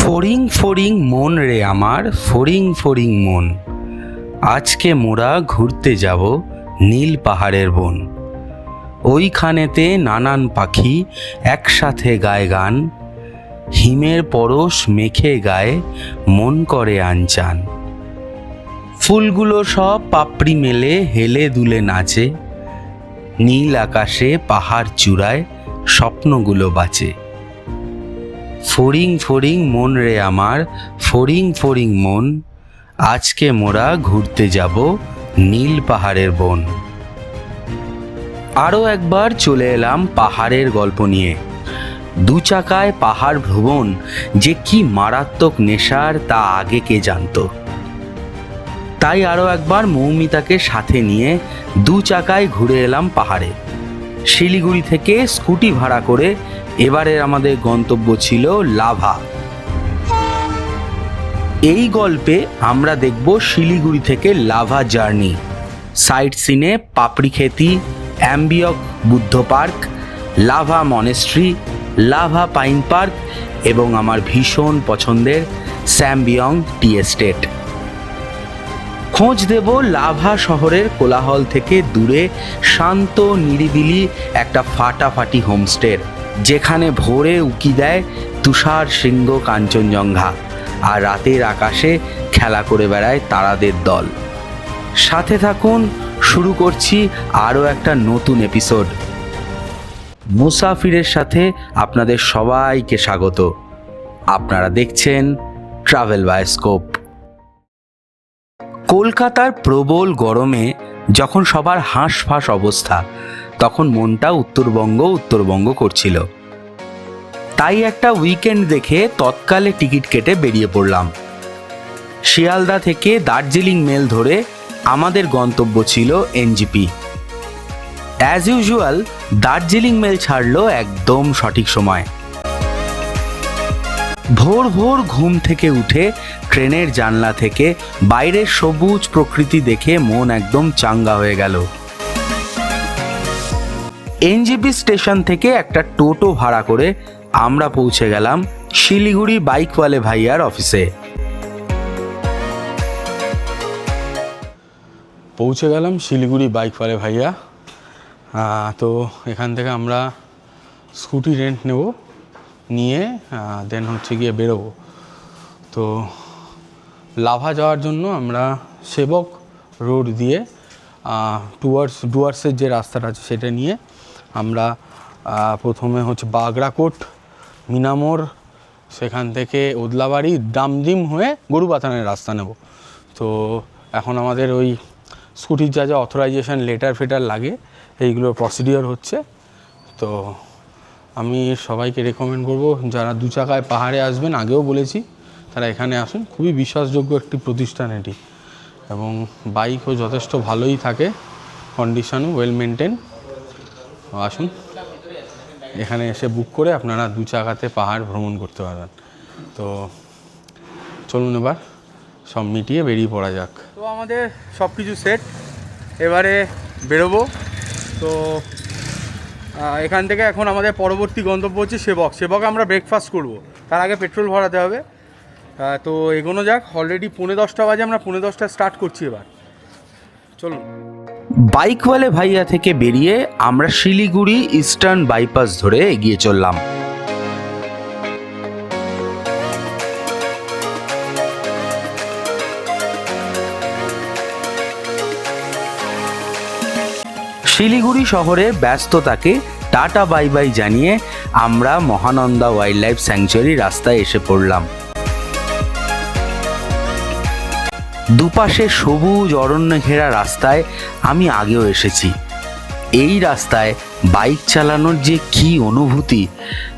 ফড়িং ফড়িং মন রে আমার, ফড়িং ফড়িং মন, আজকে মোরা ঘুরতে যাব নীল পাহাড়ের বন। ওইখানেতে নানান পাখি একসাথে গায় গান, হিমের পরশ মেখে গায়ে মন করে আনচান। ফুলগুলো সব পাপড়ি মেলে হেলে দুলে নাচে, নীল আকাশে পাহাড় চূড়ায় স্বপ্নগুলো বাঁচে। ফড়িং ফড়িং মন রে আমার, ফড়িং ফড়িং মন, আজকে মোরা ঘুরতে যাব নীল পাহাড়ের বন। আরও একবার চলে এলাম পাহাড়ের গল্প নিয়ে। দু চাকায় পাহাড় ভ্রমণ যে কি মারাত্মক নেশার তা আগে কে জানতো। তাই আরও একবার মৌমিতাকে সাথে নিয়ে দু চাকায় ঘুরে এলাম পাহাড়ে। শিলিগুড়ি থেকে স্কুটি ভাড়া করে এবারের আমাদের গন্তব্য ছিল লাভা। এই গল্পে আমরা দেখব শিলিগুড়ি থেকে লাভা জার্নি, সাইট সিনে পাপড়ি খেতি, অ্যাম্বিয়ক Buddha park, Lava monastery, Lava pine park এবং আমার ভীষণ পছন্দের স্যাম্বিয়ং টি এস্টেট। খোঁজ দেব লাভা শহরের কোলাহল থেকে দূরে শান্ত নিরিবিলি একটা ফাটাফাটি হোমস্টের, যেখানে ভোরে উকি দেয় তুষার শৃঙ্গ কাঞ্চনজঙ্ঘা আর রাতের আকাশে খেলা করে বেড়ায় তারাদের দল। সাথে থাকুন, শুরু করছি আরও একটা নতুন এপিসোড। মুসাফিরের সাথে আপনাদের সবাইকে স্বাগত। আপনারা দেখছেন ট্রাভেল বায়োস্কোপ। কলকাতার প্রবল গরমে যখন সবার হাঁসফাঁস অবস্থা, তখন মনটা উত্তরবঙ্গ করছিল। তাই একটা উইকেন্ড দেখে তৎকালে টিকিট কেটে বেরিয়ে পড়লাম। শিয়ালদা থেকে দার্জিলিং মেল ধরে আমাদের গন্তব্য ছিল NJP. As usual Darjeeling Mail ছাড়লো একদম সঠিক সময়। ভোর ভোর ঘুম থেকে উঠে ট্রেনের জানলা থেকে বাইরের সবুজ প্রকৃতি দেখে মন একদম চাঙ্গা হয়ে গেল। এনজিপি স্টেশন থেকে একটা টোটো ভাড়া করে আমরা পৌঁছে গেলাম শিলিগুড়ি বাইকওয়ালে ভাইয়ার অফিসে। পৌঁছে গেলাম শিলিগুড়ি বাইকওয়ালে ভাইয়া। তো এখান থেকে আমরা স্কুটি রেন্ট নেব, নিয়ে দেন হচ্ছে গিয়ে বেরোবো। তো লাভা যাওয়ার জন্য আমরা সেবক রোড দিয়ে ডুয়ার্সের যে রাস্তাটা আছে সেটা নিয়ে আমরা প্রথমে হচ্ছে বাগড়াকোট, মিনামোর, সেখান থেকে ওদলাবাড়ি, ডামডিম হয়ে গরুবাথানের রাস্তা নেব। তো এখন আমাদের ওই স্কুটির যা যা অথরাইজেশন লেটার লাগে এইগুলোর প্রসিডিওর হচ্ছে। তো আমি সবাইকে রেকমেন্ড করব, যারা দু চাকায় পাহাড়ে আসবেন, আগেও বলেছি, তারা এখানে আসুন। খুবই বিশ্বাসযোগ্য একটি প্রতিষ্ঠান এটি, এবং বাইকও যথেষ্ট ভালোই থাকে, কন্ডিশনও ওয়েল মেনটেন। আসুন, এখানে এসে বুক করে আপনারা দু চাকাতে পাহাড় ভ্রমণ করতে পারবেন। তো চলুন এবার সব মিটিয়ে বেরিয়ে পড়া যাক। তো আমাদের সব কিছু সেট, এবারে বেরোবো। তো এখান থেকে এখন আমাদের পরবর্তী গন্তব্য হচ্ছে সেবক আমরা ব্রেকফাস্ট করব, তার আগে পেট্রোল ভরাতে হবে। তো এগোনো যাক। অলরেডি 10:45 বাজে, আমরা 10:45 স্টার্ট করছি এবার। চলুন। বাইকওয়ালে ভাইয়া থেকে বেরিয়ে আমরা শিলিগুড়ি ইস্টার্ন বাইপাস ধরে এগিয়ে চললাম। শিলিগুড়ি শহরের ব্যস্ততাকে টাটা বাই বাই জানিয়ে আমরা মহানন্দা ওয়াইল্ড লাইফ স্যাংচুয়ারি রাস্তায় এসে পড়লাম। দুপাশে সবুজ অরণ্য ঘেরা রাস্তায় আমি আগেও এসেছি। এই রাস্তায় বাইক চালানোর যে কি অনুভূতি,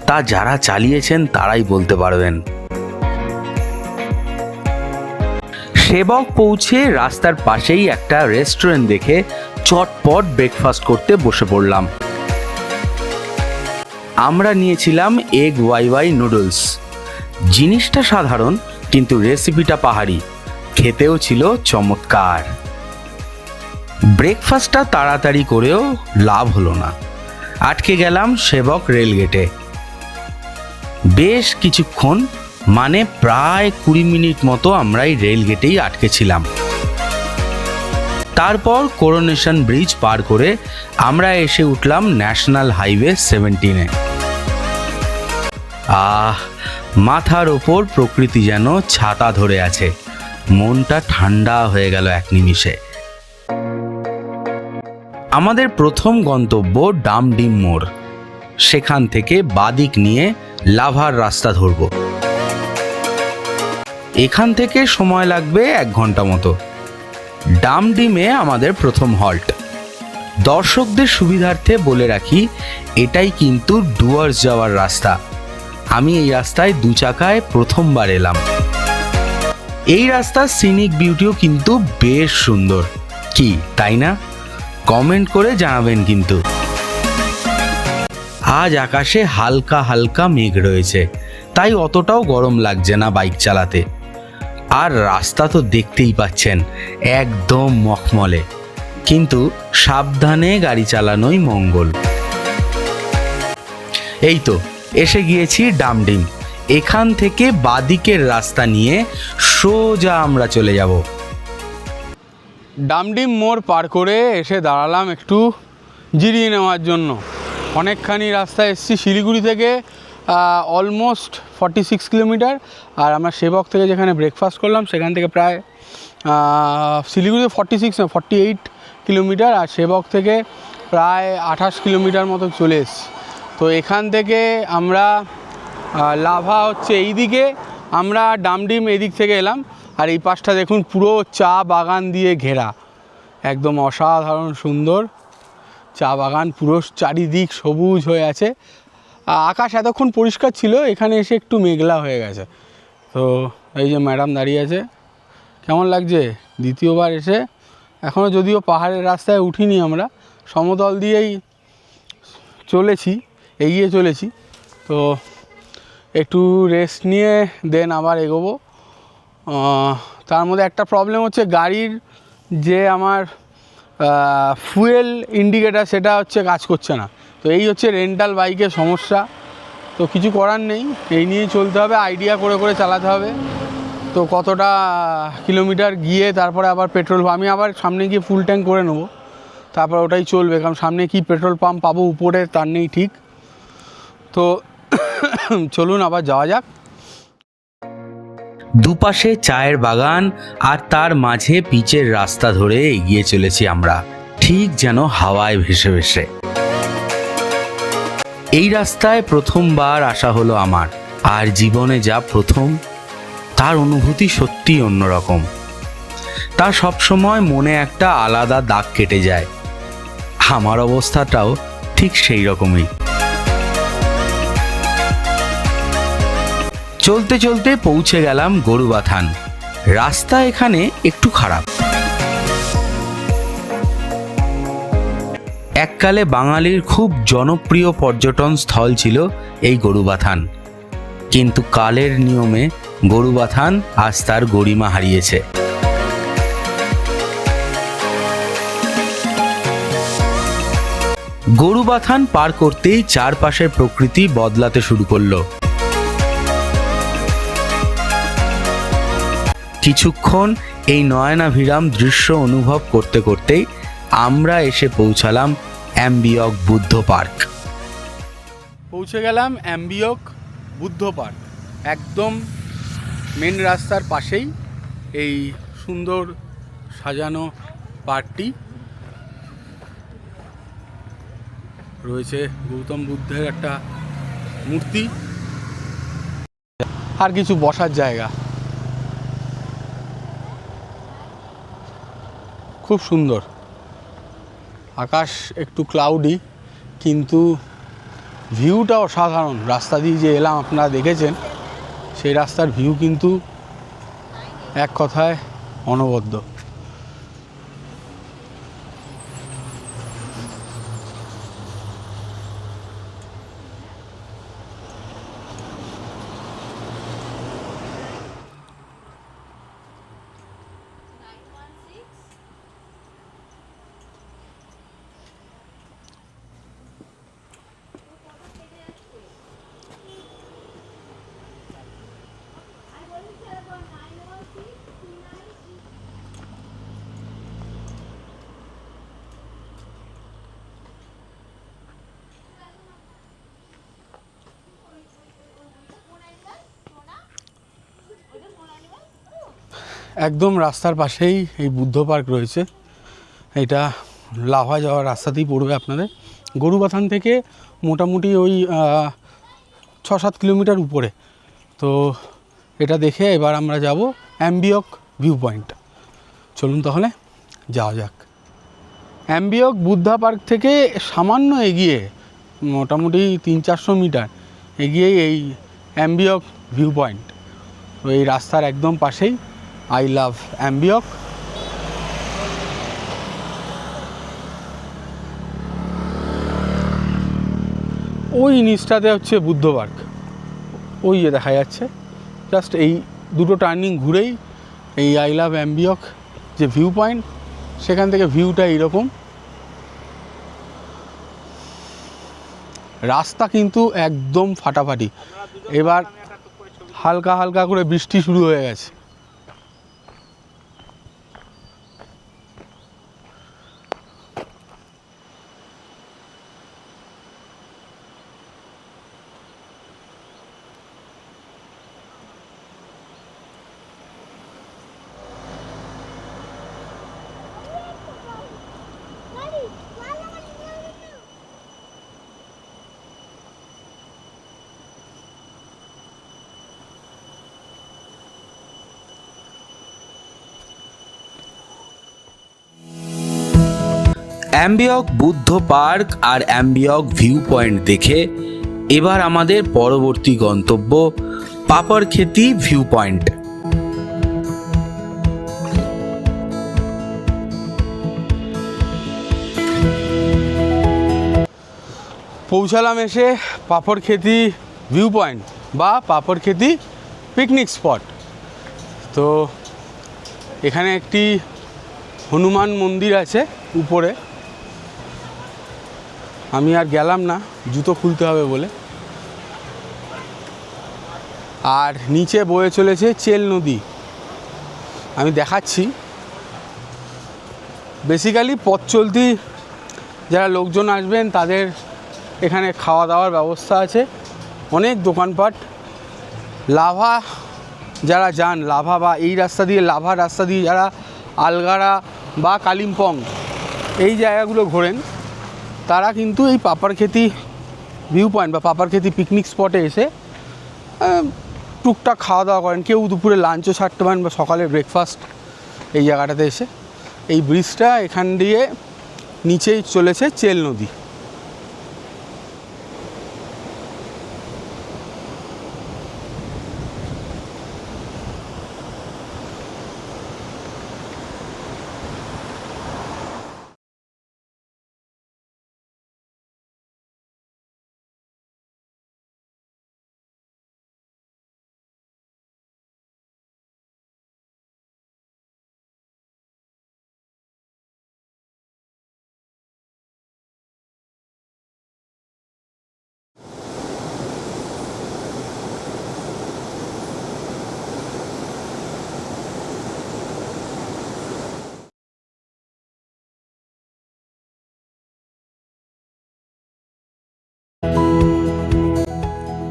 তা যারা চালিয়েছেন তারাই বলতে পারবেন। সেবক পৌঁছে রাস্তার পাশেই একটা রেস্টুরেন্ট দেখে চটপট ব্রেকফাস্ট করতে বসে পড়লাম। আমরা নিয়েছিলাম এগ ওয়াই নুডলস। জিনিসটা সাধারণ, কিন্তু রেসিপিটা পাহাড়ি, খেতেও ছিল চমৎকার। ব্রেকফাস্টটা তাড়াতাড়ি করেও লাভ হলো না, আটকে গেলাম সেবক রেলগেটে। বেশ কিছুক্ষণ মানে প্রায় 20 মিনিট মতো আমরা এই রেল গেটেই আটকে ছিলাম। তারপর করোনেশন ব্রিজ পার করে আমরা এসে উঠলাম ন্যাশনাল হাইওয়ে 17-এ। মাথার ওপর প্রকৃতি যেন ছাতা ধরে আছে, মনটা ঠান্ডা হয়ে গেল এক নিমিষে। আমাদের প্রথম গন্তব্য ডামডিম মোড়। সেখান থেকে বাদিক নিয়ে লাভার রাস্তা ধরব। এখান থেকে সময় লাগবে 1 ঘন্টা মতো। ডামডিমে আমাদের প্রথম হল্ট। দর্শকদের সুবিধার্থে বলে রাখি, এটাই কিন্তু ডুয়ার্স যাওয়ার রাস্তা। আমি এই রাস্তায় 2 চাকায় প্রথমবার এলাম। এই রাস্তার সিনিক বিউটিও কিন্তু বেশ সুন্দর, কি তাই না? কমেন্ট করে জানাবেন কিন্তু। আজ আকাশে হালকা হালকা মেঘ রয়েছে, তাই অতটাও গরম লাগছে না বাইক চালাতে। আর রাস্তা তো দেখতেই পাচ্ছেন, একদম মখমলে, কিন্তু সাবধানে গাড়ি চালানোই মঙ্গল। এই তো এসে গিয়েছি ডামডিম। এখান থেকে বাদিকের রাস্তা নিয়ে সোজা আমরা চলে যাব। ডামডিম মোড় পার করে এসে দাঁড়ালাম একটু জিরিয়ে নেওয়ার জন্য। অনেকখানি রাস্তা এসেছি, শিলিগুড়ি থেকে অলমোস্ট 46 কিলোমিটার। আর আমরা সেবক থেকে যেখানে ব্রেকফাস্ট করলাম সেখান থেকে প্রায় শিলিগুড়িতে 48 কিলোমিটার, আর সেবক থেকে প্রায় 28 কিলোমিটার মতো চলে এসেছি। তো এখান থেকে আমরা লাভা হচ্ছে এই দিকে, আমরা ডামডিম এদিক থেকে এলাম। আর এই পাশটা দেখুন পুরো চা বাগান দিয়ে ঘেরা, একদম অসাধারণ সুন্দর চা বাগান, পুরো চারিদিক সবুজ হয়ে আছে। আকাশ এতক্ষণ পরিষ্কার ছিল, এখানে এসে একটু মেঘলা হয়ে গেছে। তো এই যে ম্যাডাম দাঁড়িয়ে আছে, কেমন লাগছে দ্বিতীয়বার এসে? এখনও যদিও পাহাড়ের রাস্তায় উঠিনি, আমরা সমতল দিয়েই এগিয়ে চলেছি। তো একটু রেস্ট নিয়ে দেন আবার এগোবো। তার মধ্যে একটা প্রবলেম হচ্ছে, গাড়ির যে আমার ফুয়েল ইন্ডিকেটার সেটা হচ্ছে কাজ করছে না। তো এই হচ্ছে রেন্টাল বাইকের সমস্যা। তো কিছু করার নেই, এই নিয়েই চলতে হবে, আইডিয়া করে করে চালাতে হবে। তো কতটা কিলোমিটার গিয়ে তারপরে আবার পেট্রোল, আমি আবার সামনে গিয়ে ফুল ট্যাঙ্ক করে নেবো, তারপর ওটাই চলবে। কারণ সামনে কি পেট্রোল পাম্প পাবো উপরে তার নেই ঠিক। তো চলুন আবার যাওয়া যাক। দুপাশে চায়ের বাগান আর তার মাঝে পিচের রাস্তা ধরে এগিয়ে চলেছি আমরা, ঠিক যেন হাওয়ায় ভেসে ভেসে। এই রাস্তায় প্রথমবার আসা হলো আমার, আর জীবনে যা প্রথম তার অনুভূতি সত্যিই অন্যরকম। তা সবসময় মনে একটা আলাদা দাগ কেটে যায়। আমার অবস্থাটাও ঠিক সেই রকমই। চলতে চলতে পৌঁছে গেলাম গরুবাথান। রাস্তা এখানে একটু খারাপ। এককালে বাঙালির খুব জনপ্রিয় পর্যটন স্থল ছিল এই গরুবাথান, কিন্তু কালের নিয়মে গরুবাথান আজ তার গরিমা হারিয়েছে। গরুবাথান পার করতেই চারপাশের প্রকৃতি বদলাতে শুরু করলো। কিছুক্ষণ এই নয়নাভিরাম দৃশ্য অনুভব করতে করতেই আমরা এসে পৌঁছালাম অ্যাম্বিয়ক বুদ্ধ পার্ক। পৌঁছে গেলাম অ্যাম্বিয়ক বুদ্ধ পার্ক, একদম মেন রাস্তার পাশেই এই সুন্দর সাজানো পার্কটি রয়েছে। গৌতম বুদ্ধের একটা মূর্তি আর কিছু বসার জায়গা, খুব সুন্দর। আকাশ একটু ক্লাউডি, কিন্তু ভিউটা অসাধারণ। রাস্তা দিয়ে যে এলাম আপনারা দেখেছেন, সেই রাস্তার ভিউ কিন্তু এক কথায় অনবদ্য। একদম রাস্তার পাশেই এই বুদ্ধ পার্ক রয়েছে। এটা লাভা যাওয়ার রাস্তাতেই পড়বে আপনাদের। গরুবাথান থেকে মোটামুটি ওই 6-7 কিলোমিটার উপরে। তো এটা দেখে এবার আমরা যাব অ্যাম্বিয়ক ভিউ পয়েন্ট। চলুন তাহলে যাওয়া যাক। অ্যাম্বিয়ক বুদ্ধা পার্ক থেকে সামান্য এগিয়ে, মোটামুটি 300-400 মিটার এগিয়েই এই অ্যাম্বিয়ক ভিউ পয়েন্ট। তো এই রাস্তার একদম পাশেই আই লাভ অ্যাম্বিয়ক। ওই নিচটাতে হচ্ছে বুদ্ধ পার্ক, ওই যে দেখা যাচ্ছে। জাস্ট এই দুটো টার্নিং ঘুরেই এই আই লাভ অ্যাম্বিয়ক যে ভিউ পয়েন্ট, সেখান থেকে ভিউটা এইরকম। রাস্তা কিন্তু একদম ফাটাফাটি। এবার হালকা হালকা করে বৃষ্টি শুরু হয়ে গেছে। অ্যাম্বিয়ক বুদ্ধ পার্ক আর অ্যাম্বিয়ক ভিউ পয়েন্ট দেখে এবার আমাদের পরবর্তী গন্তব্য পাপড়খেতি ভিউ পয়েন্ট। পৌঁছালাম এসে পাপড়খেতি ভিউ পয়েন্ট বা পাপড়খেতি পিকনিক স্পট। তো এখানে একটি হনুমান মন্দির আছে উপরে। আমি আর গেলাম না, জুতো খুলতে হবে বলে। আর নিচে বয়ে চলেছে চেল নদী, আমি দেখাচ্ছি। বেসিক্যালি পথ চলতি যারা লোকজন আসবেন তাদের এখানে খাওয়া দাওয়ার ব্যবস্থা আছে, অনেক দোকানপাট। লাভা যারা যান, লাভা বা এই রাস্তা দিয়ে, লাভা রাস্তা দিয়ে যারা আলগাড়া বা কালিম্পং এই জায়গাগুলো ঘোরেন, তারা কিন্তু এই পাপড়খেতি ভিউ পয়েন্ট বা পাপড়খেতি পিকনিক স্পটে এসে টুকটাক খাওয়া দাওয়া করেন। কেউ দুপুরে লাঞ্চও ছাড়তে পারেন বা সকালে ব্রেকফাস্ট এই জায়গাটাতে এসে। এই ব্রিজটা এখান দিয়ে নিচেই চলেছে চেল নদী।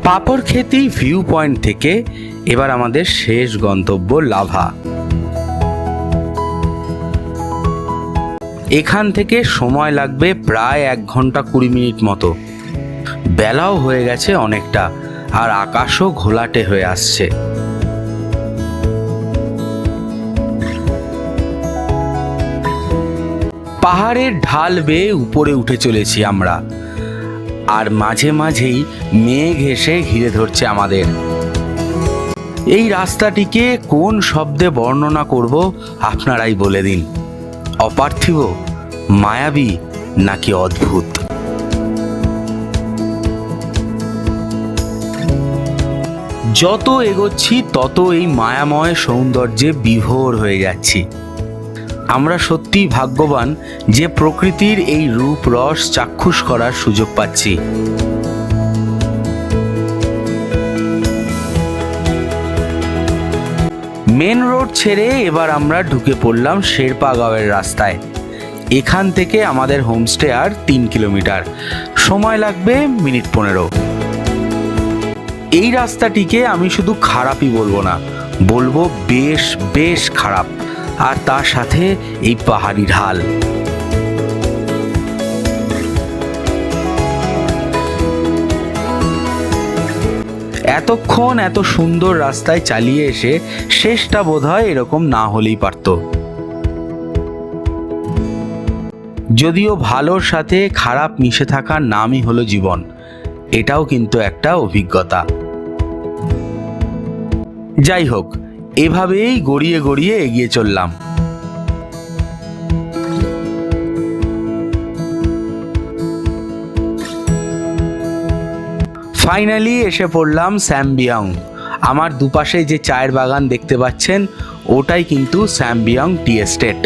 পাপড়খেতি ভিউ পয়েন্ট থেকে এবার আমাদের শেষ গন্তব্য লাভা। এখান থেকে সময় লাগবে প্রায় 1 ঘন্টা 20 মিনিট মতো। বেলাও হয়ে গেছে অনেকটা, আর আকাশও ঘোলাটে হয়ে আসছে। পাহাড়ের ঢাল বেয়ে উপরে উঠে চলেছি আমরা, আর মাঝে মাঝেই মেঘ এসে ঘিরে ধরছে আমাদের। এই রাস্তাটিকে কোন শব্দে বর্ণনা করব আপনারাই বলে দিন। অপার্থিব, মায়াবী নাকি অদ্ভুত? যত এগোচ্ছি তত এই মায়াময় সৌন্দর্যে বিভোর হয়ে যাচ্ছি। আমরা সত্যিই ভাগ্যবান যে প্রকৃতির এই রূপ রস চাক্ষুষ করার সুযোগ পাচ্ছি। মেন রোড ছেড়ে এবার আমরা ঢুকে পড়লাম শেরপাগাঁওয়ের রাস্তায়। এখান থেকে আমাদের হোমস্টে আর 3 কিলোমিটার, সময় লাগবে মিনিট 15। এই রাস্তাটিকে আমি শুধু খারাপই বলবো না, বলবো বেশ বেশ খারাপ। আর তার সাথে এই পাহাড়ি ঢাল। এতক্ষণ এত সুন্দর রাস্তায় চালিয়ে এসে শেষটা বোধহয় এরকম না হলেই পারত। যদিও ভালোর সাথে খারাপ মিশে থাকার নামই হলো জীবন, এটাও কিন্তু একটা অভিজ্ঞতা। যাই হোক, এভাবেই গড়িয়ে গড়িয়ে এগিয়ে চললাম। ফাইনালি এসে পড়লাম স্যামবিয়ং। আমার দুপাশে যে চায়ের বাগান দেখতে পাচ্ছেন, ওটাই কিন্তু স্যামবিয়ং টি এস্টেট।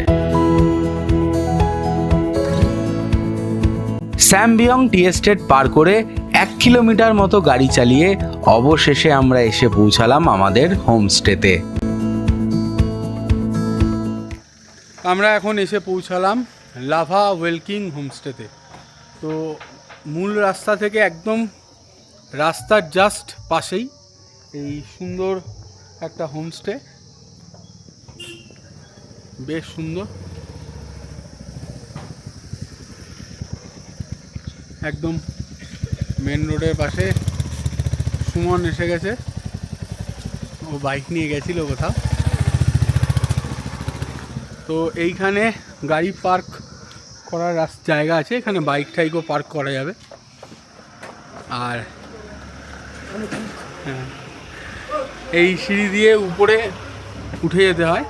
স্যামবিয়ং টি এস্টেট পার করে 1 কিলোমিটার মতো গাড়ি চালিয়ে অবশেষে আমরা এসে পৌঁছালাম আমাদের হোমস্টেতে। আমরা এখন এসে পৌঁছালাম লাভা ওয়েলকিং হোমস্টেতে। তো মূল রাস্তা থেকে একদম রাস্তার জাস্ট পাশেই এই সুন্দর একটা হোমস্টে, বেশ সুন্দর। একদম মেন রোডের পাশে। সুমন এসে গেছে, ও বাইক নিয়ে গেছিল কোথাও। তো এইখানে গাড়ি পার্ক করার জায়গা আছে, এখানে বাইক টাইকও পার্ক করা যাবে। আর হ্যাঁ, এই সিঁড়ি দিয়ে উপরে উঠে যেতে হয়।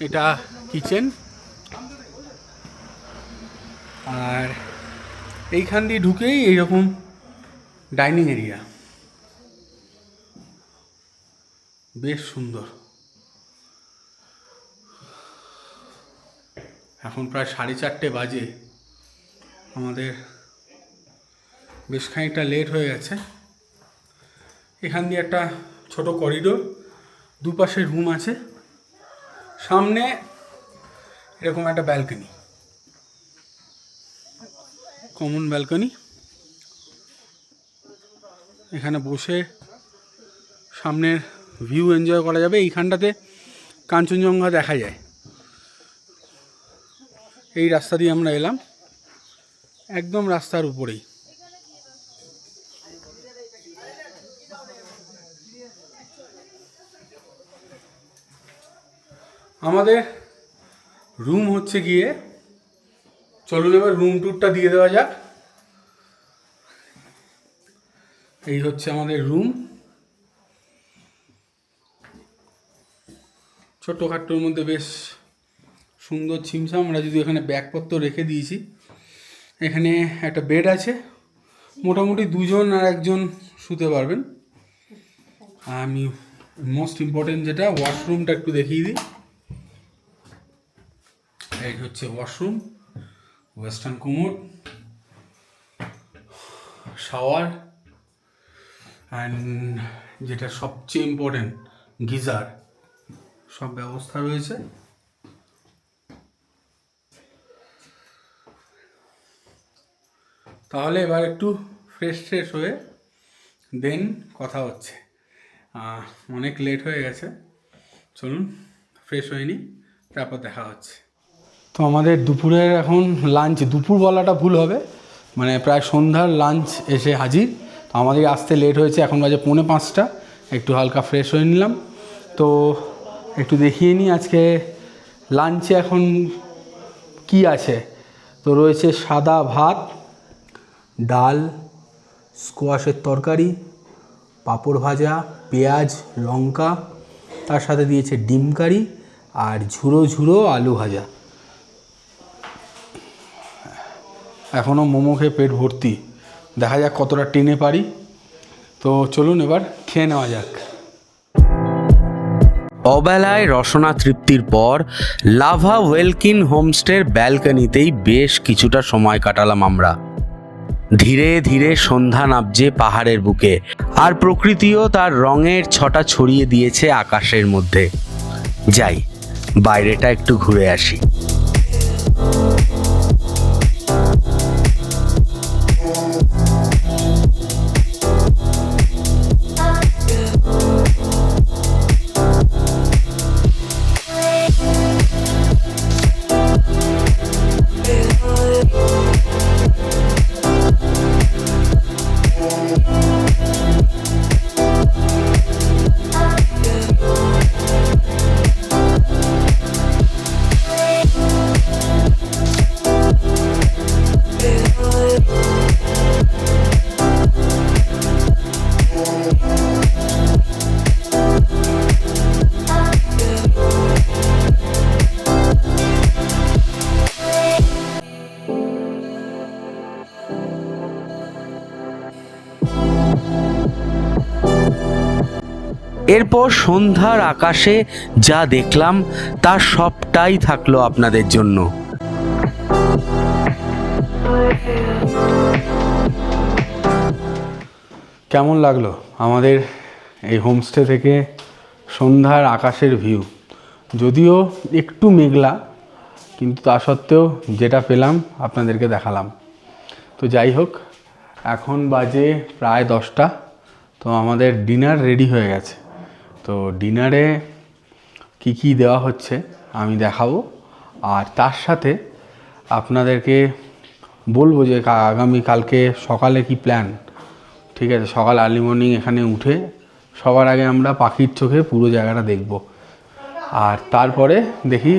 এটা কিচেন, আর এইখান দিয়ে ঢুকেই এইরকম ডাইনিং এরিয়া, বেশ সুন্দর। এখন প্রায় 4:30 বাজে, আমাদের বেশ খানিকটা লেট হয়ে গেছে। এখান দিয়ে একটা ছোট করিডোর, দুপাশে রুম আছে, সামনে এরকম একটা ব্যালকনি, কমন ব্যালকনি। এখানে বসে সামনের ভিউ এনজয় করা যাবে। এইখানটাতে কাঞ্চনজঙ্ঘা দেখা যায়। এই রাস্তা দিয়ে আমরা এলাম, একদম রাস্তার উপরেই। আমাদের রুম হচ্ছে গিয়ে, চলুন এবার রুম ট্যুরটা দিয়ে দেওয়া যাক। এই হচ্ছে আমাদের রুম, ছোট্টখাট্টোর মধ্যে বেশ সুন্দর ছিমছাম। আমরা যদি এখানে ব্যাগপত্র রেখে দিয়েছি। এখানে একটা বেড আছে, মোটামুটি 2 জন আর 1 জন শুতে পারবেন। আমি মোস্ট ইম্পর্টেন্ট যেটা, ওয়াশরুমটা একটু দেখিয়ে দিই। এই হচ্ছে washroom, western commode, shower, and যেটা সবচেয়ে ইম্পর্টেন্ট গিজার, সব ব্যবস্থা রয়েছে। তাহলে এবার একটু ফ্রেশ হয়ে দেন কথা হচ্ছে। অনেক লেট হয়ে গেছে, চলুন ফ্রেশ হয়ে নিই, তারপর দেখা হচ্ছে। তো আমাদের দুপুরের এখন লাঞ্চ, দুপুর বলাটা ভুল হবে, মানে প্রায় সন্ধ্যার লাঞ্চ এসে হাজির। তো আমাদের আসতে লেট হয়েছে, এখন বাজে 4:45। একটু হালকা ফ্রেশ হয়ে নিলাম। তো একটু দেখিয়ে নিই আজকে লাঞ্চে এখন কি আছে। তো রয়েছে সাদা ভাত, ডাল, স্কোয়াশের তরকারি, পাঁপড় ভাজা, পেঁয়াজ, লঙ্কা, তার সাথে দিয়েছে ডিম কারি আর ঝুরো ঝুরো আলু ভাজা। এখনও মোমো খেয়ে পেট ভর্তি, দেখা যাক কতটা টেনে পারি। তো চলুন এবার খেয়ে নেওয়া যাক। অবেলায় রসনা তৃপ্তির পর লাভা ওয়েলকিন হোমস্টের ব্যালকনিতেই বেশ কিছুটা সময় কাটালাম আমরা। ধীরে ধীরে সন্ধ্যা নামছে পাহাড়ের বুকে, আর প্রকৃতিও তার রঙের ছটা ছড়িয়ে দিয়েছে আকাশের মধ্যে। যাই, বাইরেটা একটু ঘুরে আসি। এরপর সন্ধ্যার আকাশে যা দেখলাম তার সবটাই থাকলো আপনাদের জন্য। কেমন লাগলো আমাদের এই হোমস্টে থেকে সন্ধ্যার আকাশের ভিউ? যদিও একটু মেঘলা, কিন্তু তা সত্ত্বেও যেটা পেলাম আপনাদেরকে দেখালাম। তো যাই হোক, এখন বাজে প্রায় 10টা। তো আমাদের ডিনার রেডি হয়ে গেছে। তো ডিনারে কি কি দেওয়া হচ্ছে আমি দেখাবো, আর তার সাথে আপনাদেরকে বলবো যে আগামীকালকে সকালে কি প্ল্যান। ঠিক আছে, সকাল আর্লি মর্নিং এখানে উঠে সবার আগে আমরা পাখির চোখে পুরো জায়গাটা দেখব, আর তারপরে দেখি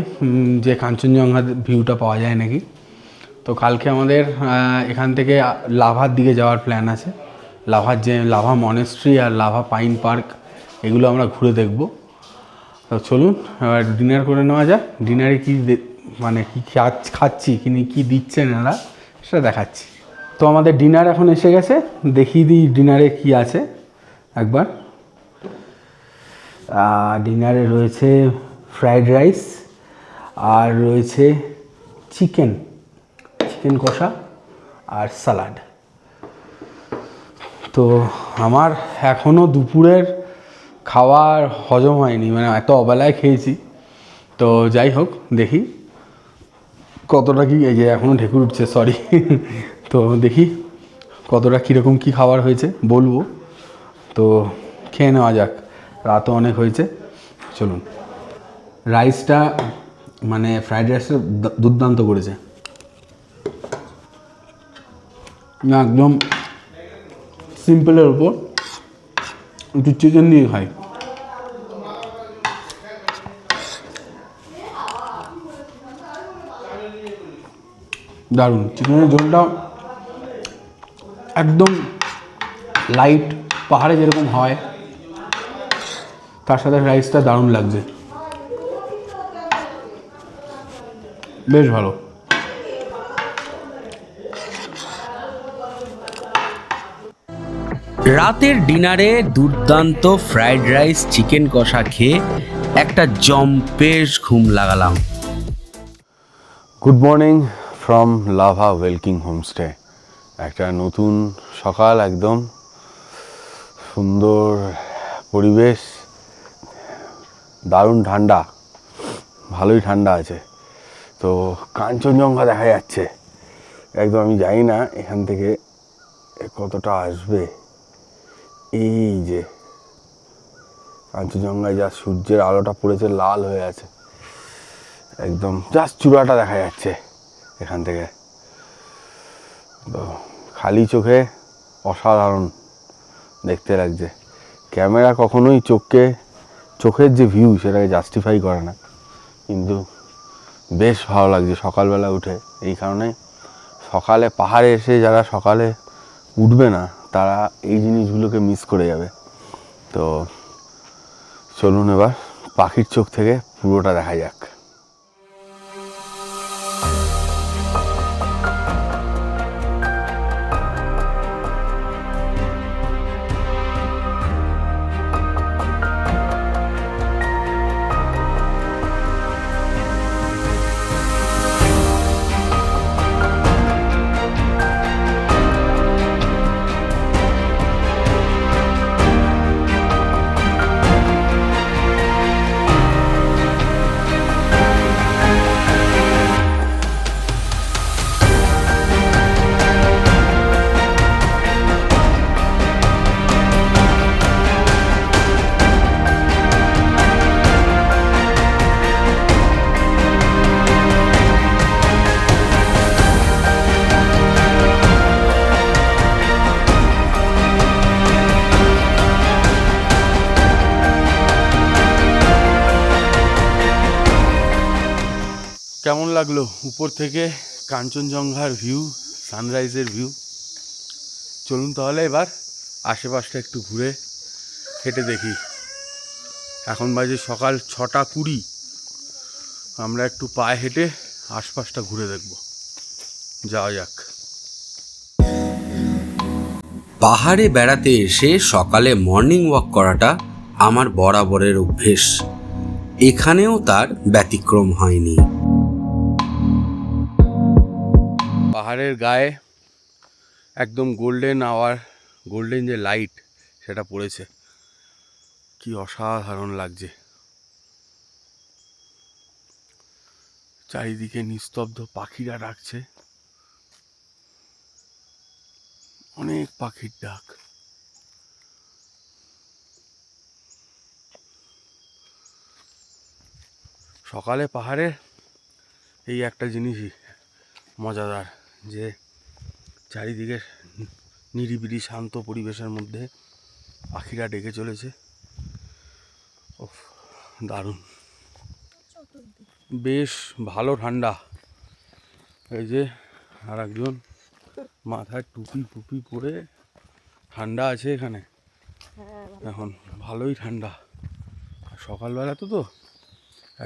যে কাঞ্চনজঙ্ঘা ভিউটা পাওয়া যায় নাকি। তো কালকে আমাদের এখান থেকে লাভার দিকে যাওয়ার প্ল্যান আছে। লাভার যে লাভা মনেস্ট্রি আর লাভা পাইন পার্ক, এগুলো আমরা ঘুরে দেখব। তো চলুন এবার ডিনার করে নেওয়া যাক। ডিনারে কী মানে কী খাচ্ছি, কী দিচ্ছেন এরা, সেটা দেখাচ্ছি। তো আমাদের ডিনার এখন এসে গেছে, দেখিয়ে দিই ডিনারে কি আছে একবার। ডিনারে রয়েছে ফ্রাইড রাইস, আর রয়েছে চিকেন কষা আর স্যালাড। তো আমার এখনও দুপুরের খাবার হজম হয়নি, মানে এত অবেলায় খেয়েছি। তো যাই হোক, দেখি কতটা কি, এই যে এখনও ঢেকুর উঠছে, সরি। তো দেখি কতটা কীরকম কী খাবার হয়েছে বলবো। তো খেয়ে নেওয়া যাক, রাতও অনেক হয়েছে। চলুন। রাইসটা মানে ফ্রাইড রাইসটা দুর্দান্ত করেছে, না একদম সিম্পলের উপর একটু চিকেন দিয়ে খাই। দারুণ, চিকেনের ঝোলটা একদম লাইট, পাহাড়ে যেরকম হয় তার সাথে রাইসটা দারুণ লাগছে, বেশ ভালো। রাতের ডিনারে দুর্দান্ত ফ্রাইড রাইস চিকেন কষা খেয়ে একটা জম্পেশ ঘুম লাগালাম। গুড মর্নিং ফ্রম লাভা ওয়েলকিং হোমস্টে। একটা নতুন সকাল, একদম সুন্দর পরিবেশ, দারুণ ঠান্ডা, ভালোই ঠান্ডা আছে। তো কাঞ্চনজঙ্ঘা দেখা যাচ্ছে একদম। আমি জানি না এখান থেকে কতটা আসবে। এই যে কাঞ্চনজঙ্ঘায় যা সূর্যের আলোটা পড়েছে, লাল হয়ে আছে একদম, জাস্ট চূড়াটা দেখা যাচ্ছে এখান থেকে। তো খালি চোখে অসাধারণ দেখতে লাগছে। ক্যামেরা কখনোই চোখের যে ভিউ সেটাকে জাস্টিফাই করে না, কিন্তু বেশ ভালো লাগছে সকালবেলা উঠে। এই কারণে সকালে পাহাড়ে এসে যারা সকালে উঠবে না, তারা এই জিনিসগুলোকে মিস করে যাবে। তো চলুন এবার পাখির চোখ থেকে পুরোটা দেখা যাক। কেমন লাগলো উপর থেকে কাঞ্চনজঙ্ঘার ভিউ, সানরাইজের ভিউ? চলুন তাহলে এবার আশেপাশটা একটু ঘুরে হেঁটে দেখি। এখন বাজে সকাল 6:20। আমরা একটু পায়ে হেঁটে আশপাশটা ঘুরে দেখব। যাওয়া যাক। পাহাড়ে বেড়াতে এসে সকালে মর্নিং ওয়াক করাটা আমার বরাবরের অভ্যেস, এখানেও তার ব্যতিক্রম হয়নি। পাহাড়ের গায়ে একদম গোল্ডেন যে লাইট সেটা পড়েছে, কি অসাধারণ লাগছে। চারিদিকে নিস্তব্ধ, পাখিরা ডাকছে, অনেক পাখির ডাক। সকালে পাহাড়ে এই একটা জিনিসই মজাদার, যে চারিদিকে নিরিবিলি শান্ত পরিবেশের মধ্যে পাখিরা ডেকে চলেছে। ওফ, দারুণ, বেশ ভালো ঠান্ডা। এই যে আর একজন মাথায় টুপি পরে ঠান্ডা আছে এখানে, এখন ভালোই ঠান্ডা। সকালবেলা তো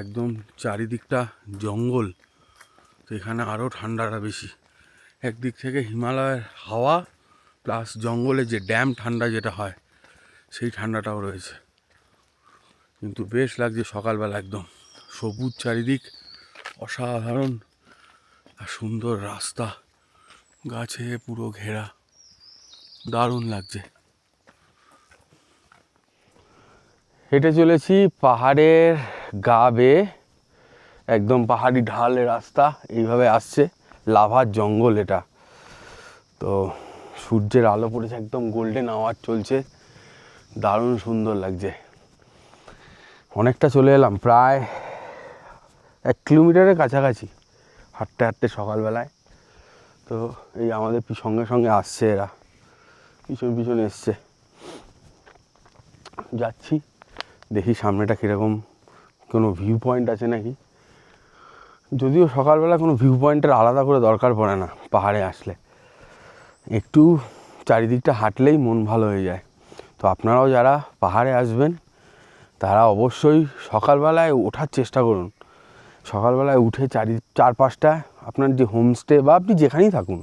একদম চারিদিকটা জঙ্গল, তো এখানে আরও ঠান্ডাটা বেশি। একদিক থেকে হিমালয়ের হাওয়া প্লাস জঙ্গলে যে ড্যাম ঠান্ডা যেটা হয়, সেই ঠান্ডাটাও রয়েছে। কিন্তু বেশ লাগছে সকালবেলা, একদম সবুজ চারিদিক, অসাধারণ আর সুন্দর রাস্তা, গাছে পুরো ঘেরা, দারুণ লাগছে। হেঁটে চলেছি পাহাড়ের গা বেয়ে, একদম পাহাড়ি ঢালের রাস্তা, এইভাবে আসছে লাভার জঙ্গল এটা। তো সূর্যের আলো পড়েছে, একদম গোল্ডেন আওয়ার চলছে, দারুণ সুন্দর লাগছে। অনেকটা চলে এলাম, প্রায় 1 কিলোমিটারের কাছাকাছি হাঁটতে হাঁটতে সকালবেলায়। তো এই আমাদের সঙ্গে সঙ্গে আসছে এরা, পিছন এসছে। যাচ্ছি, দেখি সামনেটা কীরকম, কোনো ভিউ পয়েন্ট আছে নাকি। যদিও সকালবেলা কোনো ভিউ পয়েন্টের আলাদা করে দরকার পড়ে না, পাহাড়ে আসলে একটু চারিদিকটা হাঁটলেই মন ভালো হয়ে যায়। তো আপনারাও যারা পাহাড়ে আসবেন তারা অবশ্যই সকালবেলায় ওঠার চেষ্টা করুন। সকালবেলায় উঠে চারপাশটা, আপনার যে হোমস্টে বা আপনি যেখানেই থাকুন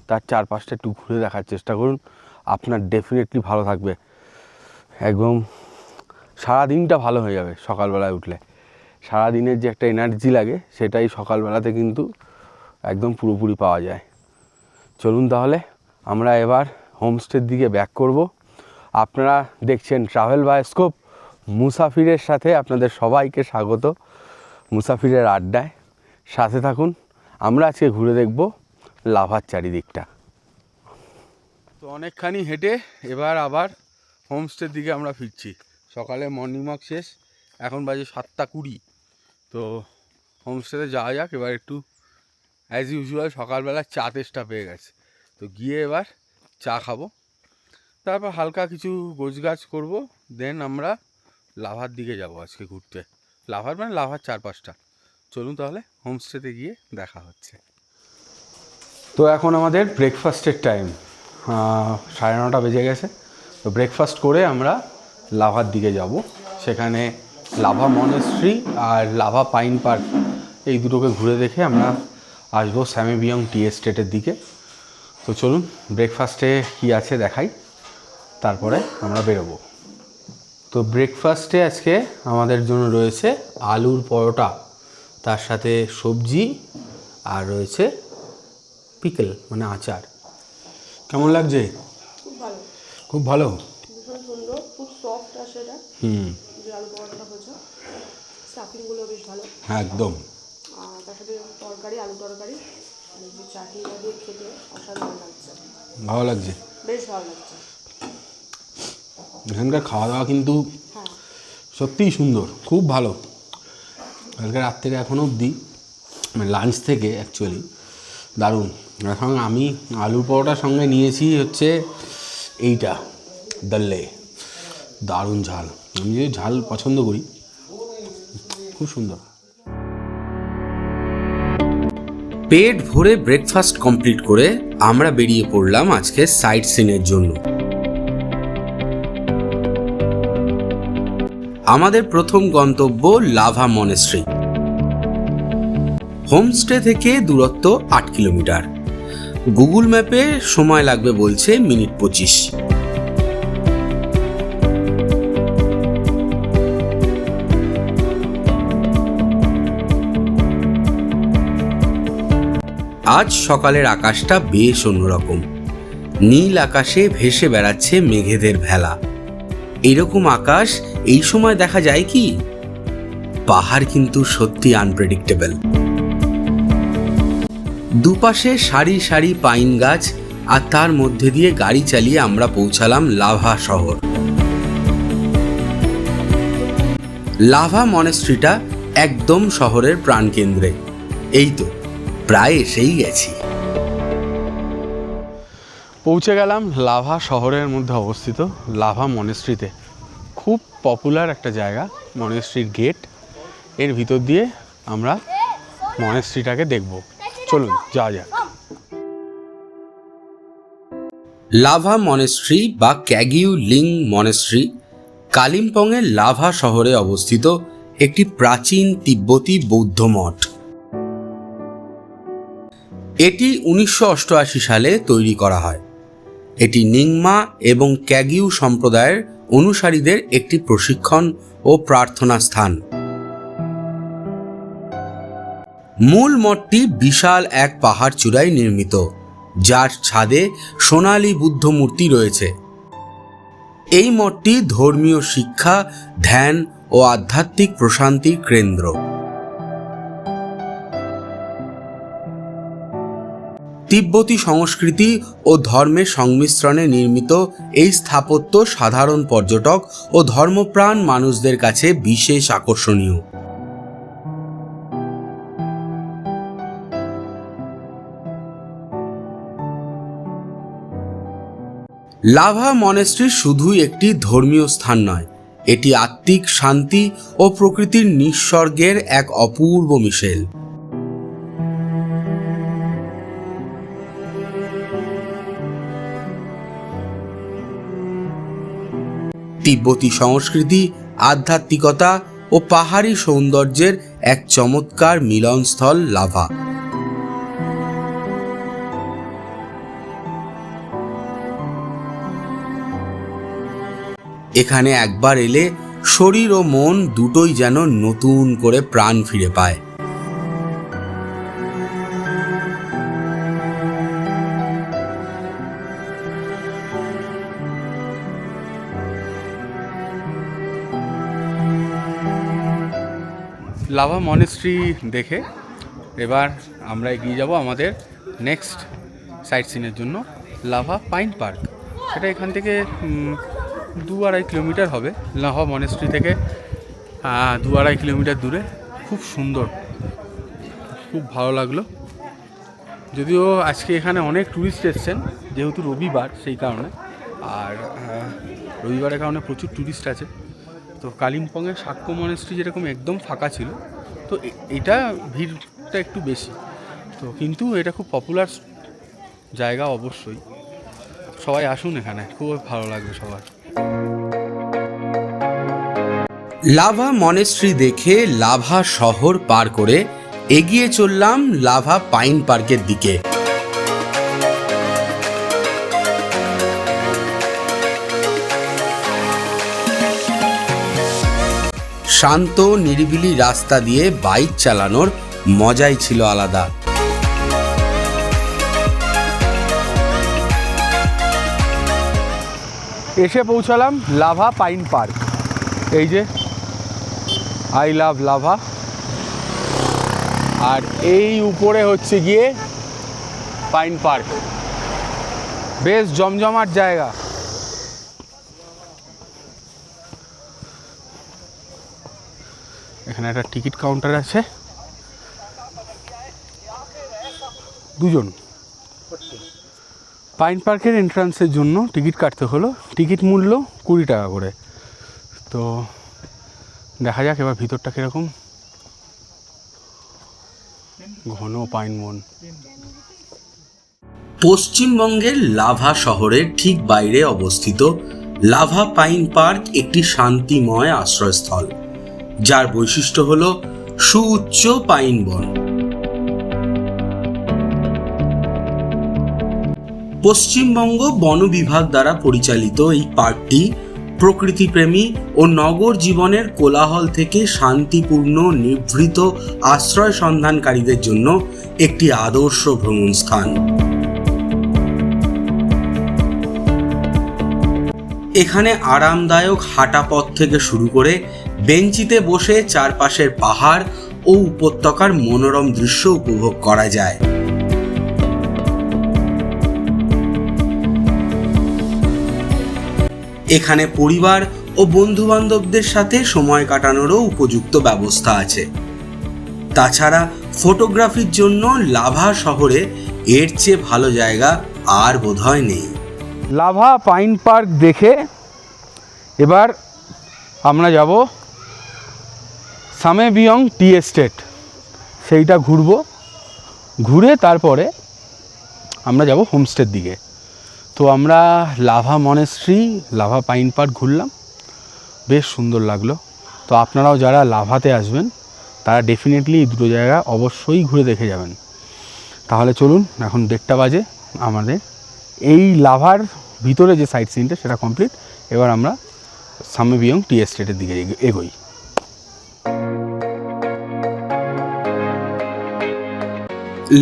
তার চারপাশটা একটু ঘুরে দেখার চেষ্টা করুন, আপনার ডেফিনেটলি ভালো থাকবে। একদম সারাদিনটা ভালো হয়ে যাবে সকালবেলায় উঠলে। সারাদিনের যে একটা এনার্জি লাগে সেটাই সকালবেলাতে কিন্তু একদম পুরোপুরি পাওয়া যায়। চলুন তাহলে আমরা এবার হোমস্টের দিকে ব্যাক করব। আপনারা দেখছেন ট্রাভেল বায়োস্কোপ, মুসাফিরের সাথে আপনাদের সবাইকে স্বাগত। মুসাফিরের আড্ডায় সাথে থাকুন। আমরা আজকে ঘুরে দেখব লাভার চারিদিকটা। তো অনেকখানি হেঁটে এবার আবার হোমস্টের দিকে আমরা ফিরছি। সকালে মর্নিং ওয়াক শেষ, এখন বাজে 7:20। তো হোমস্টেতে যাওয়া যাক। এবার একটু অ্যাজ ইউজুয়াল সকালবেলা চা তেষ্টা পেয়ে গেছে, তো গিয়ে এবার চা খাবো, তারপর হালকা কিছু গোছগাছ করব, দেন আমরা লাভার দিকে যাব আজকে ঘুরতে। লাভার মানে লাভার চারপাশটা। চলুন তাহলে হোমস্টেতে গিয়ে দেখা হচ্ছে। তো এখন আমাদের ব্রেকফাস্টের টাইম, 9:30 বেজে গেছে। তো ব্রেকফাস্ট করে আমরা লাভার দিকে যাব। সেখানে লাভা মনেস্ট্রি আর লাভা পাইন পার্ক, এই দুটোকে ঘুরে দেখে আমরা আসবো স্যামিবিয়ং টি এস্টেটের দিকে। তো চলুন ব্রেকফাস্টে কী আছে দেখাই, তারপরে আমরা বেরোবো। তো ব্রেকফাস্টে আজকে আমাদের জন্য রয়েছে আলুর পরোটা, তার সাথে সবজি, আর রয়েছে পিকল মানে আচার। কেমন লাগছে? খুব ভালো, ভীষণ সুন্দর, খুব সফট আছে এটা। যে আলু পরোটাটা হয়েছে, স্টাফিংগুলো বেশ ভালো। হ্যাঁ একদম। আর তার সাথে তরকারি, আলু তরকারি, আর যে চাটনিটা দিয়ে খেতে অসাধারণ লাগছে। ভালো লাগছে, বেশ ভালো লাগছে। এখানকার খাওয়া দাওয়া কিন্তু হ্যাঁ সত্যিই সুন্দর, খুব ভালো। কালকে রাত থেকে এখনও অবধি, মানে লাঞ্চ থেকে অ্যাকচুয়ালি দারুণ। এখন আমি আলুর পরোটার সঙ্গে নিয়েছি হচ্ছে এইটা দল্লে, দারুণ ঝাল। আমি যে ঝাল পছন্দ করি, খুব সুন্দর। পেট ভরে ব্রেকফাস্ট কমপ্লিট করে আমরা বেরিয়ে পড়লাম আজকে সাইট সিনের জন্য। আমাদের প্রথম গন্তব্য লাভা মনেস্ট্রি। হোমস্টে থেকে দূরত্ব 8 কিলোমিটার। গুগল ম্যাপে সময় লাগবে বলছে মিনিট 25। আজ সকালের আকাশটা বেশ অন্যরকম। নীল আকাশে ভেসে বেড়াচ্ছে মেঘেদের ভেলা। এরকম আকাশ এই সময় দেখা যায় কি? পাহাড় কিন্তু সত্যি আনপ্রেডিক্টেবল। দুপাশে সারি সারি পাইন গাছ, আর তার মধ্যে দিয়ে গাড়ি চালিয়ে আমরা পৌঁছালাম লাভা শহর। লাভা মনেস্ট্রিটা একদম শহরের প্রাণকেন্দ্রে। এই তো প্রায় এসেই গেছি। পৌঁছে গেলাম লাভা শহরের মধ্যে অবস্থিত লাভা মনেস্ট্রিতে। খুব পপুলার একটা জায়গা, মনেস্ট্রির গেট। এর ভিতর দিয়ে আমরা মনেস্ট্রিটাকে দেখব। চলুন যাওয়া যাক। লাভা মনেস্ট্রি বা ক্যাগিউ লিং মনেস্ট্রি কালিম্পংয়ের লাভা শহরে অবস্থিত একটি প্রাচীন তিব্বতী বৌদ্ধ মঠ। এটি 1988 সালে তৈরি করা হয়। এটি নিংমা এবং ক্যাগিউ সম্প্রদায়ের অনুসারীদের একটি প্রশিক্ষণ ও প্রার্থনা স্থান। মূল মঠটি বিশাল এক পাহাড় চূড়ায় নির্মিত, যার ছাদে সোনালী বুদ্ধ মূর্তি রয়েছে। এই মঠটি ধর্মীয় শিক্ষা, ধ্যান ও আধ্যাত্মিক প্রশান্তির কেন্দ্র। তিব্বতী সংস্কৃতি ও ধর্মের সংমিশ্রণে নির্মিত এই স্থাপত্য সাধারণ পর্যটক ও ধর্মপ্রাণ মানুষদের কাছে বিশেষ আকর্ষণীয়। লাভা মনেস্ট্রি শুধুই একটি ধর্মীয় স্থান নয়, এটি আত্মিক শান্তি ও প্রকৃতির নিঃস্বর্গের এক অপূর্ব মিশেল। তিব্বতী সংস্কৃতি, আধ্যাত্মিকতা ও পাহাড়ি সৌন্দর্যের এক চমৎকার মিলনস্থল লাভা। এখানে একবার এলে শরীর ও মন দুটোই যেন নতুন করে প্রাণ ফিরে পায়। লাভা মনেস্ট্রি দেখে এবার আমরা এগিয়ে যাব আমাদের নেক্সট সাইট সিনের জন্য, লাভা পাইন পার্ক। সেটা এখান থেকে 2-2.5 কিলোমিটার হবে। লাভা মনেস্ট্রি থেকে 2-2.5 কিলোমিটার দূরে। খুব সুন্দর, খুব ভালো লাগলো। যদিও আজকে এখানে অনেক ট্যুরিস্ট এসছেন, যেহেতু রবিবার সেই কারণে, আর রবিবারের কারণে প্রচুর ট্যুরিস্ট আছে। তো কালিম্পংয়ের সাক্ষ্য মনেস্ট্রি যেরকম একদম ফাঁকা ছিল, তো এটা ভিড়টা একটু বেশি। তো কিন্তু এটা খুব পপুলার জায়গা, অবশ্যই সবাই আসুন এখানে, খুব ভালো লাগবে সবার। লাভা মনেস্ট্রি দেখে লাভা শহর পার করে এগিয়ে চললাম লাভা পাইন পার্কের দিকে। শান্ত নিরিবিলি রাস্তা দিয়ে বাইক চালানোর মজাই ছিল আলাদা। এসে পৌঁছালাম লাভা পাইন পার্ক। এই যে আই লাভ লাভা, আর এই উপরে হচ্ছে গিয়ে পাইন পার্ক। বেশ জমজমাট জায়গা। এখানে একটা টিকিট কাউন্টার আছে, 2জন। পাইন পার্কের এন্ট্রান্সের জন্য টিকিট কাটতে হলো, টিকিট মূল্য 20 টাকা করে। তো দেখা যাক এবার ভিতরটা কীরকম। ঘন পাইন বন। পশ্চিমবঙ্গের লাভা শহরের ঠিক বাইরে অবস্থিত লাভা পাইন পার্ক একটি শান্তিময় আশ্রয়স্থল, যার বৈশিষ্ট্য হল সুউচ্চ পাইন বন। পশ্চিমবঙ্গ বন বিভাগ দ্বারা পরিচালিত এই পার্কটি প্রকৃতিপ্রেমী ও নগর জীবনের কোলাহল থেকে শান্তিপূর্ণ নিভৃত আশ্রয় সন্ধানকারীদের জন্য একটি আদর্শ ভ্রমণ স্থান। এখানে আরামদায়ক হাঁটা পথ থেকে শুরু করে বেঞ্চিতে বসে চারপাশের পাহাড় ও উপত্যকার মনোরম দৃশ্য উপভোগ করা যায়। এখানে পরিবার ও বন্ধুবান্ধবদের সাথে সময় কাটানোরও উপযুক্ত ব্যবস্থা আছে। তাছাড়া ফটোগ্রাফির জন্য লাভা শহরে এর চেয়ে ভালো জায়গা আর বোধহয় নেই। লাভা পাইন পার্ক দেখে এবার আমরা যাব সামেবিয়ং টি এস্টেট, সেইটা ঘুরে তারপরে আমরা যাব হোমস্টের দিকে। তো আমরা lava monastery, Lava pine park ঘুরলাম, বেশ সুন্দর লাগলো। তো আপনারাও যারা লাভাতে আসবেন তারা ডেফিনেটলি এই দুটো জায়গা অবশ্যই ঘুরে দেখে যাবেন। তাহলে চলুন, এখন 1:30 বাজে, আমাদের এই লাভার ভিতরে যে সাইট সিনটা সেটা কমপ্লিট। এবার আমরা সামেবিয়ং টি এস্টেটের দিকে এগোই।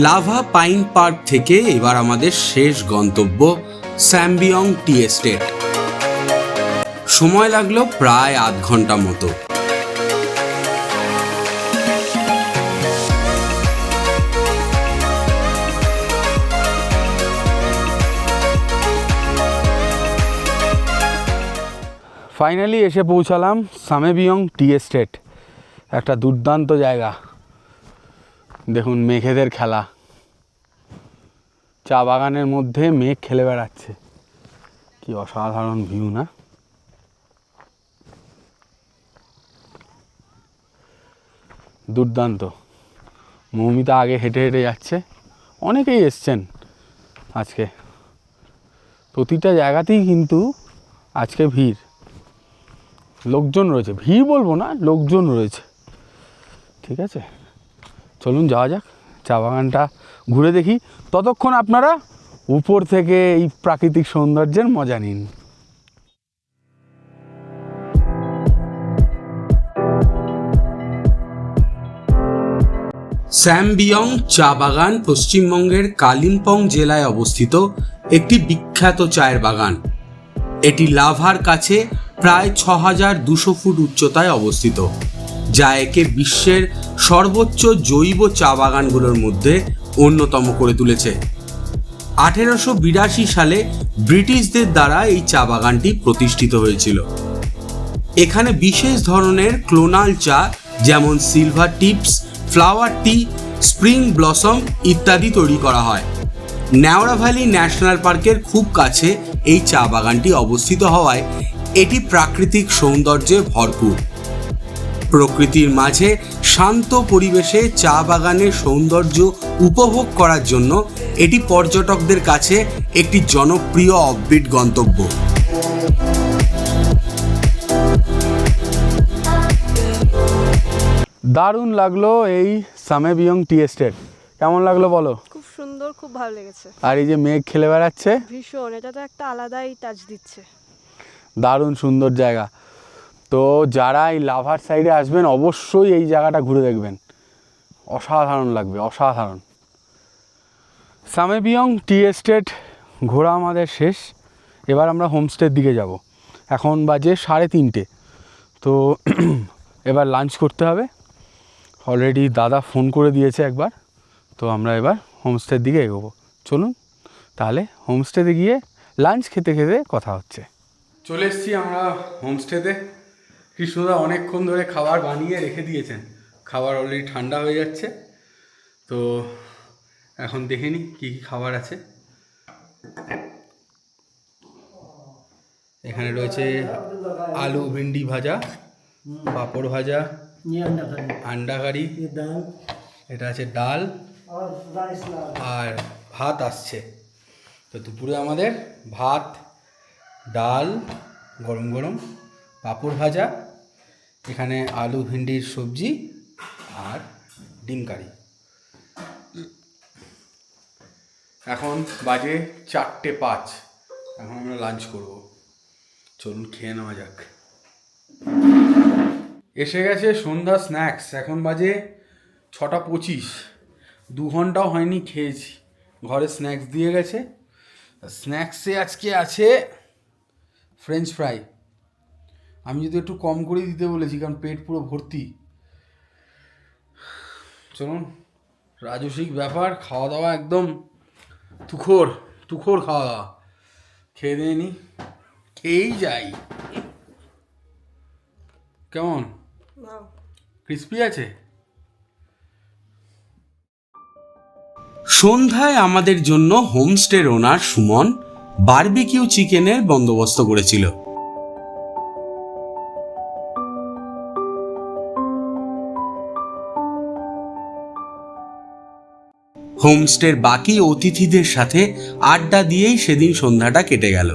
লাভা পাইন পার্ক থেকে এবার আমাদের শেষ গন্তব্য সামেবিয়ং টি এস্টেট। সময় লাগলো প্রায় আধ ঘন্টা মতো। ফাইনালি এসে পৌঁছালাম সামেবিয়ং টি এস্টেট। একটা দুর্দান্ত জায়গা, দেখুন মেঘেদের খেলা, চা বাগানের মধ্যে মেঘ খেলে বেড়াচ্ছে, কি অসাধারণ ভিউ না? দুর্দান্ত। মৌমিতা আগে হেঁটে হেঁটে যাচ্ছে, অনেকেই এসছেন আজকে, প্রতিটা জায়গাতেই কিন্তু আজকে ভিড়, লোকজন রয়েছে, ভিড় বলবো না, লোকজন রয়েছে। ঠিক আছে, চলুন যাওয়া যাক, চা বাগানটা ঘুরে দেখি। ততক্ষণ আপনারা উপর থেকে এই প্রাকৃতিক সৌন্দর্যের মজা নিন। সামেবিয়ং চা বাগান পশ্চিমবঙ্গের কালিম্পং জেলায় অবস্থিত একটি বিখ্যাত চায়ের বাগান। এটি লাভার কাছে প্রায় 6200 ফুট উচ্চতায় অবস্থিত, যা একে বিশ্বের সর্বোচ্চ জৈব চা বাগানগুলোর মধ্যে অন্যতম করে তুলেছে। 1882 সালে ব্রিটিশদের দ্বারা এই চা বাগানটি প্রতিষ্ঠিত হয়েছিল। এখানে বিশেষ ধরনের ক্লোনাল চা যেমন সিলভার টিপস, ফ্লাওয়ার টি, স্প্রিং ব্লসম ইত্যাদি তৈরি করা হয়। নেওড়া ভ্যালি ন্যাশনাল পার্কের খুব কাছে এই চা বাগানটি অবস্থিত হওয়ায় এটি প্রাকৃতিক সৌন্দর্যে ভরপুর। প্রকৃতির মাঝে শান্ত পরিবেশে চা বাগানের সৌন্দর্য উপভোগ করার জন্য এটি পর্যটকদের কাছে একটি জনপ্রিয় অফবিট গন্তব্য। দারুণ লাগলো এই সামেবিয়ং টি এস্টেট, কেমন লাগলো বলো? খুব সুন্দর, খুব ভালো লেগেছে। আর এই যে মেঘ খেলে বেড়াচ্ছে, ভীষণ, এটা তো একটা আলাদাই টাচ দিচ্ছে। দারুণ সুন্দর জায়গা। তো যারা এই লাভার সাইডে আসবেন অবশ্যই এই জায়গাটা ঘুরে দেখবেন, অসাধারণ লাগবে, অসাধারণ। সামেবিয়ং টি এস্টেট ঘোরা আমাদের শেষ, এবার আমরা হোমস্টের দিকে যাব। এখন বাজে 3:30, তো এবার লাঞ্চ করতে হবে। অলরেডি দাদা ফোন করে দিয়েছে একবার, তো আমরা এবার হোমস্টের দিকে এগোবো। চলুন তাহলে হোমস্টেতে গিয়ে লাঞ্চ খেতে খেতে কথা হচ্ছে। চলে এসেছি আমরা হোমস্টেতে। কৃষ্ণদা অনেকক্ষণ ধরে খাবার বানিয়ে রেখে দিয়েছেন, খাবার অলরেডি ঠান্ডা হয়ে যাচ্ছে। তো এখন দেখে নিই কী কী খাবার আছে। এখানে রয়েছে আলু ভিন্ডি ভাজা, পাঁপড় ভাজা, আন্ডা কারি, এটা আছে ডাল আর ভাত আসছে। তো দুপুরে আমাদের ভাত, ডাল গরম গরম, পাঁপড় ভাজা, এখানে আলু ভিন্ডির সবজি আর ডিম কারি। এখন বাজে 4:05, এখন আমরা লাঞ্চ করব। চলুন খেয়ে নেওয়া যাক। এসে গেছে সন্ধ্যা স্ন্যাক্স। এখন বাজে 6:25, 2 ঘন্টাও হয়নি খেয়েছি। ঘরে স্ন্যাক্স দিয়ে গেছে। স্ন্যাক্সে আজকে আছে ফ্রেঞ্চ ফ্রাই। আমি যদি একটু কম করে দিতে বলেছি, কারণ পেট পুরো ভর্তি। চলুন, রাজসিক ব্যাপার, খাওয়া দাওয়া একদম তুখোর খাওয়া দাওয়া। খেয়ে দিয়ে নি, খেয়েই যাই। কেমন ক্রিস্পি আছে? সন্ধ্যায় আমাদের জন্য হোমস্টের ওনার সুমন বারবিকিউ চিকেনের বন্দোবস্ত করেছিল। হোমস্টের বাকি অতিথিদের সাথে আড্ডা দিয়েই সেদিন সন্ধ্যাটা কেটে গেল।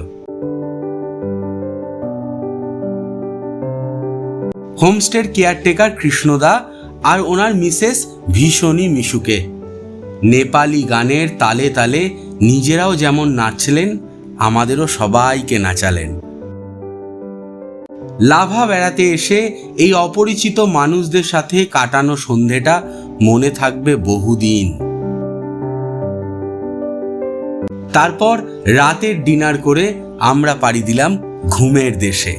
হোমস্টের কেয়ারটেকার কৃষ্ণদা আর ওনার মিসেস ভীষণই মিশুকে। নেপালি গানের তালে তালে নিজেরাও যেমন নাচলেন, আমাদেরও সবাইকে নাচালেন। লাভা বেড়াতে এসে এই অপরিচিত মানুষদের সাথে কাটানো সন্ধেটা মনে থাকবে বহুদিন। তারপর রাতের ডিনার করে আমরা পাড়ি দিলাম ঘুমের দেশে।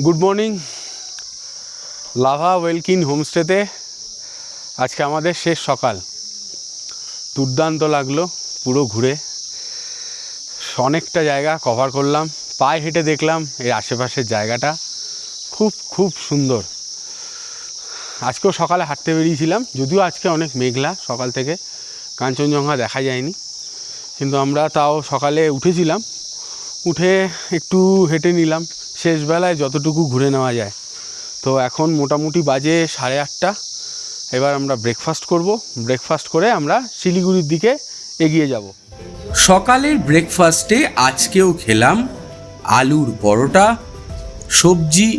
Good morning. লাভা ওয়েলকিন হোমস্টেতে আজকে আমাদের শেষ সকাল। দুর্দান্ত লাগলো পুরো ঘুরে। অনেকটা জায়গা কভার করলাম, পায়ে হেঁটে দেখলাম এই আশেপাশের জায়গাটা খুব সুন্দর। আজকেও সকালে হাঁটতে বেরিয়েছিলাম, যদিও আজকে অনেক মেঘলা, সকাল থেকে কাঞ্চনজঙ্ঘা দেখা যায়নি, কিন্তু আমরা তাও সকালে উঠেছিলাম, উঠে একটু হেঁটে নিলাম শেষবেলায় যতটুকু ঘুরে নেওয়া যায়। তো এখন মোটামুটি বাজে 8:30। এবার আমরা ব্রেকফাস্ট করব। ব্রেকফাস্ট করে আমরা শিলিগুড়ির দিকে এগিয়ে যাব। সকালের ব্রেকফাস্টে আজকেও খেলাম আলুর পরোটা, সবজি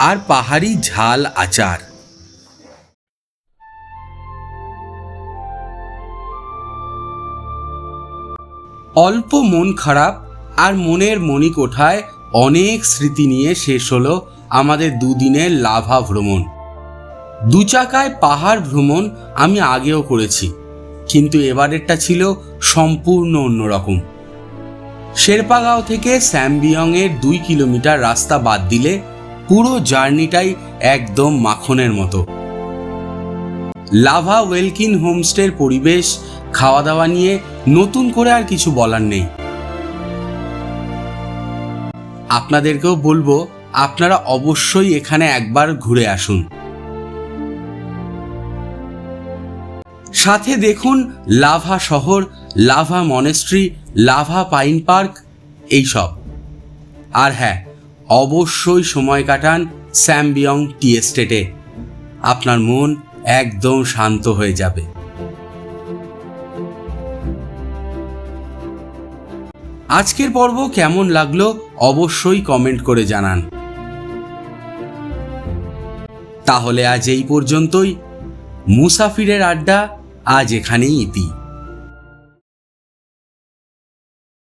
আর পাহাড়ি ঝাল আচার। অল্প মন খারাপ আর মনের মণিকোঠায় অনেক স্মৃতি নিয়ে শেষ হলো আমাদের দুদিনের লাভা ভ্রমণ। 2 চাকায় পাহাড় ভ্রমণ আমি আগেও করেছি, কিন্তু এবারেরটা ছিল সম্পূর্ণ অন্যরকম। শেরপাগাঁও থেকে স্যামবিয়ংয়ের 2 কিলোমিটার রাস্তা বাদ দিলে পুরো জার্নিটাই একদম মাখনের মতো। লাভা ওয়েলকিন হোমস্টের পরিবেশ, খাওয়া দাওয়া নিয়ে নতুন করে আর কিছু বলার নেই। আপনাদেরকেও বলবো আপনারা অবশ্যই এখানে একবার ঘুরে আসুন। সাথে দেখুন লাভা শহর, lava monastery, Lava pine park এইসব। আর হ্যাঁ, অবশ্যই সময় কাটান স্যামবিয়ং টি এস্টেটে। আপনার মন একদম শান্ত হয়ে যাবে। আজকের পর্ব কেমন লাগলো অবশ্যই কমেন্ট করে জানান। তাহলে আজ এই পর্যন্তই। মুসাফিরের আড্ডা আজ এখানেই ইতি।